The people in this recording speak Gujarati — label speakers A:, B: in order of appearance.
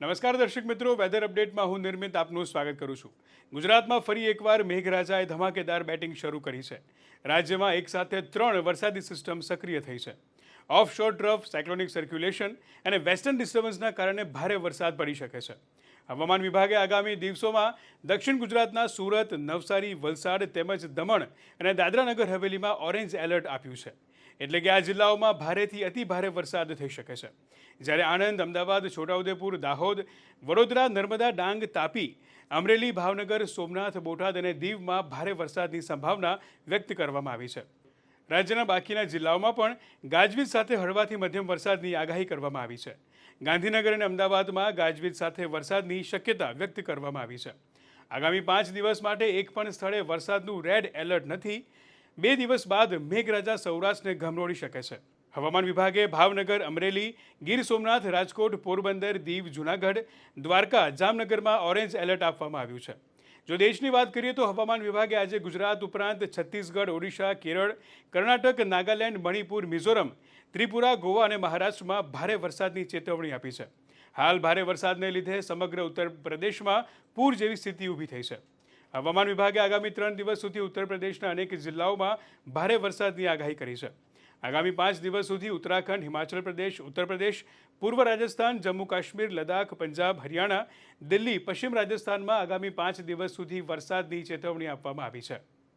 A: નમસ્કાર દર્શક મિત્રો, વેધર અપડેટમાં હું નિર્મિત આપનું સ્વાગત કરું છું। ગુજરાતમાં ફરી એકવાર મેઘરાજાએ ધમાકેદાર બેટિંગ શરૂ કરી છે। રાજ્યમાં એકસાથે 3 વરસાદી સિસ્ટમ સક્રિય થઈ છે। ઓફશોર ટ્રફ, સાયક્લોનિક સર્ક્યુલેશન અને વેસ્ટર્ન ડિસ્ટર્બન્સના કારણે ભારે વરસાદ પડી શકે છે। હવામાન વિભાગે આગામી દિવસોમાં દક્ષિણ ગુજરાતના સુરત, નવસારી, વલસાડ તેમજ દમણ અને દાદરાનગર હવેલીમાં ઓરેન્જ એલર્ટ આપ્યું છે। એટલે કે આ જિલ્લાઓમાં ભારેથી અતિ ભારે વરસાદ થઈ શકે છે। જ્યારે આણંદ, અમદાવાદ, છોટાઉદેપુર, દાહોદ, વડોદરા, નર્મદા, ડાંગ, તાપી, અમરેલી, ભાવનગર, સોમનાથ, બોટાદ અને દીવમાં ભારે વરસાદની સંભાવના વ્યક્ત કરવામાં આવી છે। રાજ્યના બાકીના જિલ્લાઓમાં પણ ગાજવીજ સાથે હળવાથી મધ્યમ વરસાદની આગાહી કરવામાં આવી છે। ગાંધીનગર અને અમદાવાદમાં ગાજવીજ સાથે વરસાદની શક્યતા વ્યક્ત કરવામાં આવી છે। આગામી 5 દિવસ માટે એક પણ સ્થળે વરસાદનું રેડ એલર્ટ નથી। 2 દિવસ બાદ મેઘરાજા સૌરાષ્ટ્રને ગમરોળી શકે છે। હવામાન વિભાગે ભાવનગર, અમરેલી, ગીર સોમનાથ, રાજકોટ, પોરબંદર, દીવ, જૂનાગઢ, દ્વારકા, જામનગરમાં ઓરેન્જ એલર્ટ આપવામાં આવ્યું છે। જો દેશની વાત કરીએ તો હવામાન વિભાગે આજે ગુજરાત ઉપરાંત છત્તીસગઢ, ઓડિશા, કેરળ, કર્ણાટક, નાગાલેન્ડ, મણિપુર, મિઝોરમ, ત્રિપુરા, ગોવા અને મહારાષ્ટ્રમાં ભારે વરસાદની ચેતવણી આપી છે। હાલ ભારે વરસાદને લીધે સમગ્ર ઉત્તર પ્રદેશમાં પૂર જેવી સ્થિતિ ઊભી થઈ છે। હવામાન વિભાગે આગામી 3 દિવસ સુધી ઉત્તર પ્રદેશના અનેક જિલ્લાઓમાં ભારે વરસાદની આગાહી કરી છે। આગામી 5 દિવસ સુધી ઉત્તરાખંડ, હિમાચલ પ્રદેશ, ઉત્તર પ્રદેશ, પૂર્વ રાજસ્થાન, જમ્મુ કાશ્મીર, લદ્દાખ, પંજાબ, હરિયાણા, દિલ્હી, પશ્ચિમ રાજસ્થાનમાં આગામી 5 દિવસ સુધી વરસાદની ચેતવણી આપવામાં આવી છે।